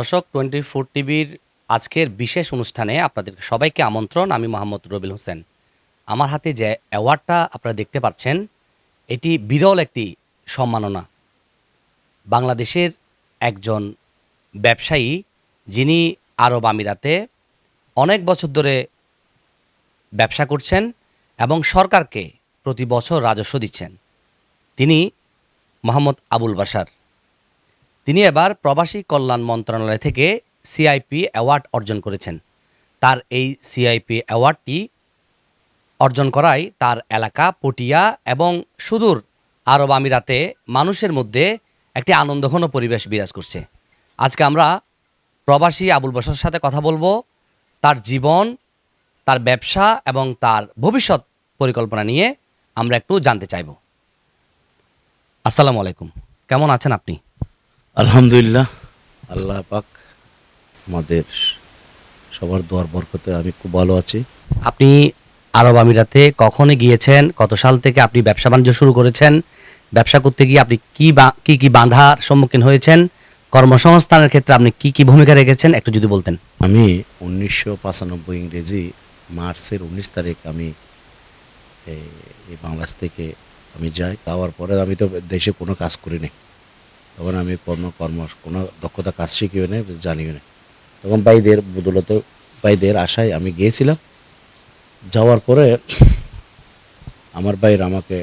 দর্শক 24 টিভির আজকের বিশেষ অনুষ্ঠানে আপনাদের সবাইকে আমন্ত্রণ। আমি মোহাম্মদ রবিল হোসেন। আমার হাতে যে অ্যাওয়ার্ডটা আপনারা দেখতে পাচ্ছেন, এটি বিরল একটি সম্মাননা। বাংলাদেশের একজন ব্যবসায়ী যিনি আরব আমিরাতে অনেক বছর ধরে ব্যবসা করছেন এবং সরকারকে প্রতি বছর রাজস্ব দিচ্ছেন। তিনি মোহাম্মদ আবুল বাশার। তিনি এবার প্রবাসী কল্যাণ মন্ত্রণালয় থেকে সিআইপি অ্যাওয়ার্ড অর্জন করেছেন। তার এই সিআইপি অ্যাওয়ার্ডটি অর্জন করায় তার এলাকা পটিয়া এবং সুদূর আরব আমিরাতে মানুষের মধ্যে একটি আনন্দঘন পরিবেশ বিরাজ করছে। আজকে আমরা প্রবাসী আবুল বাশার সাথে কথা বলবো, তার জীবন, তার ব্যবসা এবং তার ভবিষ্যৎ পরিকল্পনা নিয়ে আমরা একটু জানতে চাইব। আসসালামু আলাইকুম, কেমন আছেন আপনি? আলহামদুলিল্লাহ, আল্লাহ পাক আমাদের সবার দোয়ার বরকতে আমি খুব ভালো আছি। আপনি আরব আমিরাতে কখনো গিয়েছেন? কত সাল থেকে আপনি ব্যবসা বাণিজ্য শুরু করেছেন? ব্যবসা করতে গিয়ে আপনি কি বাধার সম্মুখীন হয়েছেন? কর্মসংস্থানের ক্ষেত্রে আপনি কি ভূমিকা রেখেছেন একটু যদি বলতেন। আমি 1995 ইংরেজি মার্চের 19 তারিখ আমি এই বাংলাদেশ থেকে আমি যাই। যাওয়ার পরে আমি তো দেশে কোনো কাজ করি নাই। তখন আমি কোনো দক্ষতা কাজ শিখিও নাই, জানিও নাই। তখন ভাইদের বদৌলতে, ভাইদের আশায় আমি গিয়েছিলাম। যাওয়ার পরে আমার ভাইরা আমাকে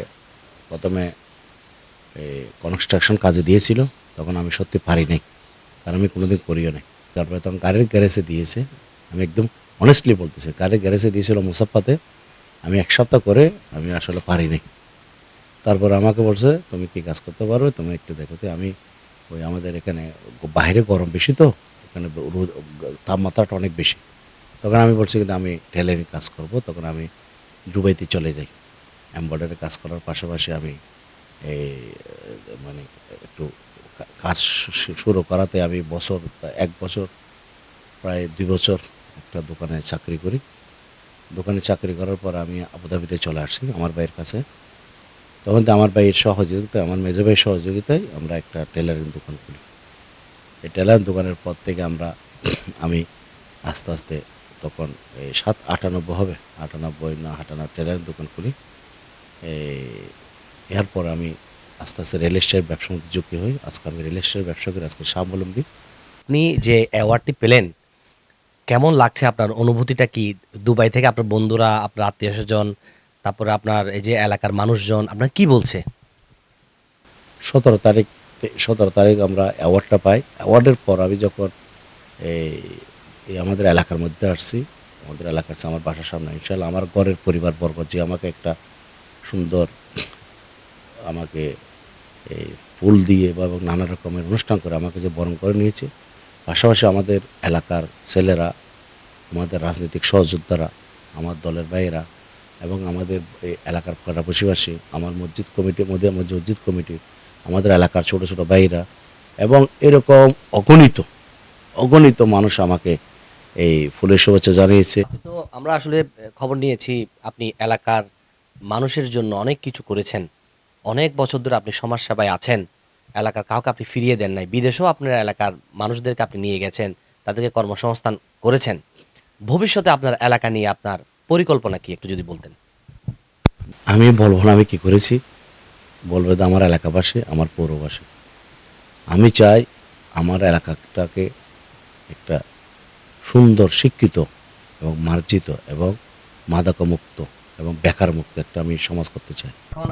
প্রথমে কনস্ট্রাকশন কাজে দিয়েছিল। তখন আমি সত্যি পারি নাই, কারণ আমি কোনোদিন করিও নাই। তারপরে তখন গাড়ির গ্যারেজে দিয়েছে। আমি একদম অনেস্টলি বলতেছি, গাড়ির গ্যারেজে দিয়েছিল মুসাফফাতে। আমি 1 সপ্তাহ করে আমি আসলে পারি নাই। তারপর আমাকে বলছে, তুমি কি কাজ করতে পারবে, তুমি একটু দেখো। তো আমি ওই আমাদের এখানে বাইরে গরম বেশি, তো এখানে তাপমাত্রাটা অনেক বেশি। তখন আমি বলছি কিন্তু আমি টেলারিং কাজ করব। তখন আমি দুবাইতে চলে যাই। এমব্রয়ডারি কাজ করার পাশাপাশি আমি এই মানে একটু কাজ শুরু করাতে আমি 1 বছর প্রায় 2 বছর একটা দোকানে চাকরি করি। দোকানে চাকরি করার পর আমি আবুধাবিতে চলে আসছি আমার ভাইয়ের কাছে। তখন তো আমার ভাইয়ের সহযোগিতায়, আমার মেজো ভাইয়ের সহযোগিতায় আমরা একটা টেলারিং দোকান খুলি। এই টেলারিং দোকানের পর থেকে আমি আস্তে আস্তে তখন এই 98 হবে, 98 টেলারিং দোকান খুলি। এরপর আমি আস্তে আস্তে রিয়েল এস্টেটের ব্যবসার মধ্যে যুক্ত হই। আজকে আমি রিয়েল এস্টেটের ব্যবসা করি, আজকে স্বাবলম্বী। আপনি যে অ্যাওয়ার্ডটি পেলেন, কেমন লাগছে? আপনার অনুভূতিটা কি? দুবাই থেকে আপনার বন্ধুরা, আপনার আত্মীয়স্বজন, তারপরে আপনার এই যে এলাকার মানুষজন আপনার কি বলছে? 17 তারিখ আমরা অ্যাওয়ার্ডটা পাই। অ্যাওয়ার্ডের পর আমি যখন এই এই আমাদের এলাকার মধ্যে আসছি, আমাদের এলাকার আমার বাসার সামনে, ইনশাআল্লাহ আমার ঘরের পরিবারবর্গ যে আমাকে একটা সুন্দর আমাকে এই ফুল দিয়ে এবং নানা রকমের অনুষ্ঠান করে আমাকে যে বরণ করে নিয়েছে, পাশাপাশি আমাদের এলাকার ছেলেরা, আমাদের রাজনৈতিক সহযোদ্ধারা, আমার দলের ভাইয়েরা এবং আমাদের এই এলাকার পাড়াপড়শিবাসী, আমার মসজিদ কমিটি, আমাদের এলাকার ছোট ছোট ভাইয়েরা এবং এরকম অগণিত মানুষ আমাকে এই ফুলের শুভেচ্ছা জানিয়েছে। আপনি তো আমরা আসলে খবর নিয়েছি আপনি এলাকার মানুষের জন্য অনেক কিছু করেছেন। অনেক বছর ধরে আপনি সমাজ সেবায় আছেন। এলাকার কাউকে আপনি ফিরিয়ে দেন নাই। বিদেশেও আপনার এলাকার মানুষদেরকে আপনি নিয়ে গেছেন। তাদেরকে কর্মসংস্থান করেছেন। ভবিষ্যতে আপনার এলাকা নিয়ে আপনার পরিকল্পনা কি একটু যদি বলতেন? আমি বলবো না আমি কি করেছি, বলবে তো আমার এলাকাবাসী, আমার পৌরবাসী। আমি চাই আমার এলাকাটাকে একটা সুন্দর, শিক্ষিত এবং মার্জিত এবং মাদকমুক্ত এবং বেকার মুক্ত একটা আমি সমাজ করতে চাই। এখন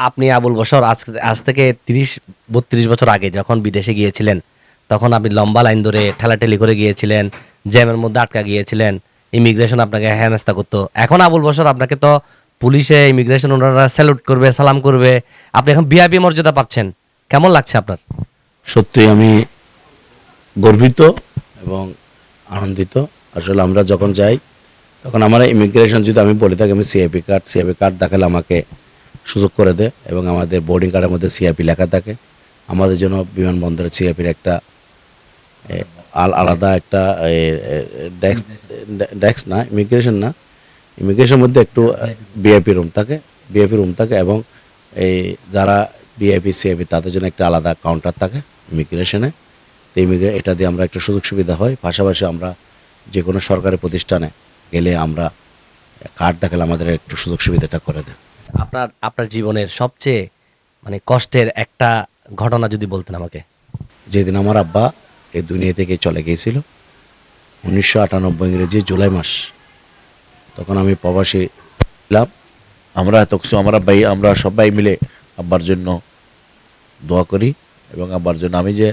আপনি আবুল বশর আজ থেকে ৩০-৩২ বছর আগে যখন বিদেশে গিয়েছিলেন, তখন আপনি লম্বা লাইন ধরে ঠেলাঠেলি করে গিয়েছিলেন, জ্যামের মধ্যে আটকা গিয়েছিলেন, ইমিগ্রেশন আপনাকে হেনস্থা করতো। এখন আবুল বশর আপনাকে তো পুলিশে, ইমিগ্রেশন ওনারা স্যালুট করবে, সালাম করবে। আপনি এখন ভিআইপি মর্যাদা পাচ্ছেন। কেমন লাগছে আপনার? সত্যিই আমি গর্বিত এবং আনন্দিত। আসলে আমরা যখন যাই তখন আমার ইমিগ্রেশন, যদি আমি বলে থাকি আমি সিআইপি কার্ড দেখালে আমাকে সুযোগ করে দেয় এবং আমাদের বোর্ডিং কার্ডের মধ্যে সিআইপি লেখা থাকে। আমাদের জন্য বিমানবন্দরে সিআইপির একটা আলাদা একটা ডেস্ক, না ইমিগ্রেশনের মধ্যে একটু ভিআইপি রুম থাকে এবং এই যারা ভিআইপি সিআইপি তাদের জন্য একটা আলাদা কাউন্টার থাকে ইমিগ্রেশনে। তো এটা দিয়ে আমরা একটা সুযোগ সুবিধা হয়। পাশাপাশি আমরা যে কোনো সরকারি প্রতিষ্ঠানে গেলে আমরা কার্ড দেখালে আমাদের একটু সুযোগ সুবিধাটা করে দেয়। আপনার আপনার জীবনের সবচেয়ে মানে কষ্টের একটা ঘটনা যদি বলতেন আমাকে। যেদিন আমার আব্বা এই দুনিয়া থেকে চলে গিয়েছিল 1998 ইংরেজি জুলাই মাস, তখন আমি প্রবাসী ছিলাম। আমরা এত কিছু আমরা সবাই মিলে আব্বার জন্য দোয়া করি, এবং আব্বার জন্য আমি যে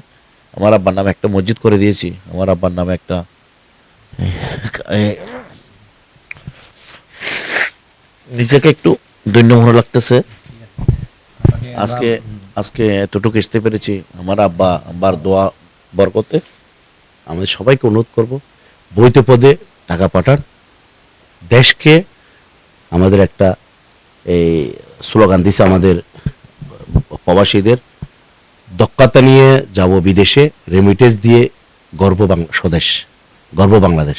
আমার আব্বার নামে একটা মসজিদ করে দিয়েছি, আমার আব্বার নামে একটা নিজেকে একটু দৈন্য মনে লাগতেছে। আজকে আজকে এতটুকু আসতে পেরেছি আমার আব্বার দোয়া বরকতে। আমাদের সবাইকে অনুরোধ করব, বৈধ পদে টাকা পাঠান। দেশকে আমাদের একটা এই স্লোগান দিছে আমাদের প্রবাসীদের, দক্ষতা নিয়ে যাব বিদেশে, রেমিটেন্স দিয়ে স্বদেশ, গর্ব বাংলাদেশ।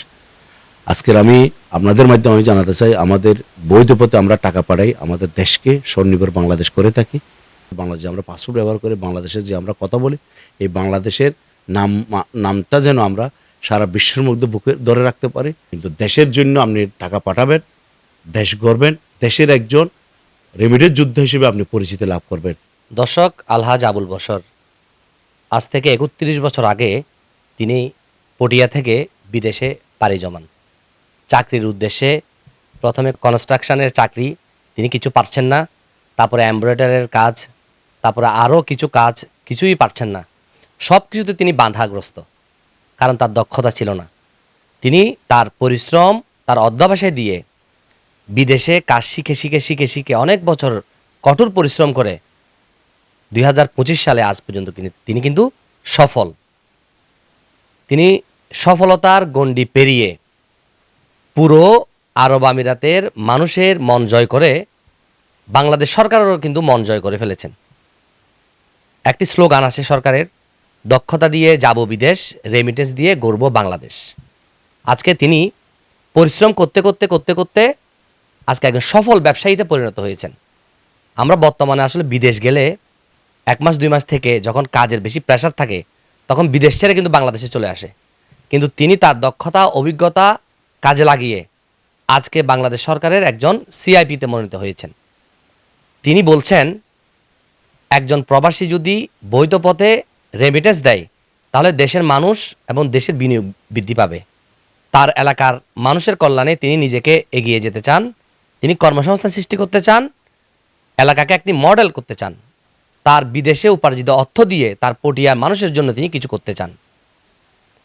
আজকের আমি আপনাদের মাধ্যমে আমি জানাতে চাই, আমাদের বৈধ পথে আমরা টাকা পাঠাই, আমাদের দেশকে স্বনির্ভর বাংলাদেশ করে থাকি। বাংলাদেশে আমরা পাসপোর্ট ব্যবহার করে বাংলাদেশের যে আমরা কথা বলি, এই বাংলাদেশের নামটা যেন আমরা সারা বিশ্বের মধ্যে বুকে ধরে রাখতে পারি। কিন্তু দেশের জন্য আপনি টাকা পাঠাবেন, দেশ গড়বেন, দেশের একজন রেমিটেন্স যোদ্ধা হিসেবে আপনি পরিচিতি লাভ করবেন। দর্শক, আলহাজ আবুল বশর আজ থেকে 31 বছর আগে তিনি পটিয়া থেকে বিদেশে পাড়ি জমান চাকরির উদ্দেশ্যে। প্রথমে কনস্ট্রাকশনের চাকরি, তিনি কিছু পারছেন না। তারপরে এমব্রয়ডারির কাজ, তারপরে আরও কিছু কাজ, কিছুই পারছেন না। সব কিছুতে তিনি বাধাগ্রস্ত, কারণ তার দক্ষতা ছিল না। তিনি তার পরিশ্রম, তার অধ্যবসায় দিয়ে বিদেশে কাজ শিখে শিখে শিখে শিখে অনেক বছর কঠোর পরিশ্রম করে 2025 সালে আজ পর্যন্ত তিনি কিন্তু সফল। তিনি সফলতার গণ্ডি পেরিয়ে পুরো আরব আমিরাতের মানুষের মন জয় করে, বাংলাদেশ সরকারেরও কিন্তু মন জয় করে ফেলেছেন। একটি স্লোগান আছে সরকারের, দক্ষতা দিয়ে যাব বিদেশ, রেমিটেন্স দিয়ে গড়ব বাংলাদেশ। আজকে তিনি পরিশ্রম করতে করতে করতে করতে আজকে একজন সফল ব্যবসায়ীতে পরিণত হয়েছেন। আমরা বর্তমানে আসলে বিদেশ গেলে 1 মাস 2 মাস থেকে যখন কাজের বেশি প্রেশার থাকে, তখন বিদেশ ছেড়ে কিন্তু বাংলাদেশে চলে আসে। কিন্তু তিনি তার দক্ষতা, অভিজ্ঞতা কাজে লাগিয়ে আজকে বাংলাদেশ সরকারের একজন সিআইপিতে মনোনীত হয়েছেন। তিনি বলছেন, একজন প্রবাসী যদি বৈধ পথে রেমিটেন্স দেয়, তাহলে দেশের মানুষ এবং দেশের বিনিয়োগ বৃদ্ধি পাবে। তার এলাকার মানুষের কল্যাণে তিনি নিজেকে এগিয়ে যেতে চান, তিনি কর্মসংস্থান সৃষ্টি করতে চান, এলাকাকে একটি মডেল করতে চান। তার বিদেশে উপার্জিত অর্থ দিয়ে তার পটিয়া মানুষের জন্য তিনি কিছু করতে চান।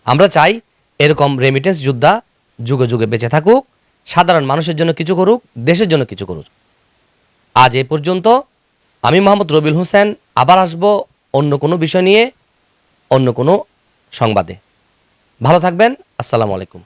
আমরা চাই এরকম রেমিটেন্স যোদ্ধা যুগে যুগে বেঁচে থাকুক, সাধারণ মানুষের জন্য কিছু করুক, দেশের জন্য কিছু করুক। আজ এ পর্যন্ত। আমি মোহাম্মদ রবিউল হোসেন আবার আসব অন্য কোনো বিষয় নিয়ে, অন্য কোনো সংবাদে। ভালো থাকবেন। আসসালামু আলাইকুম।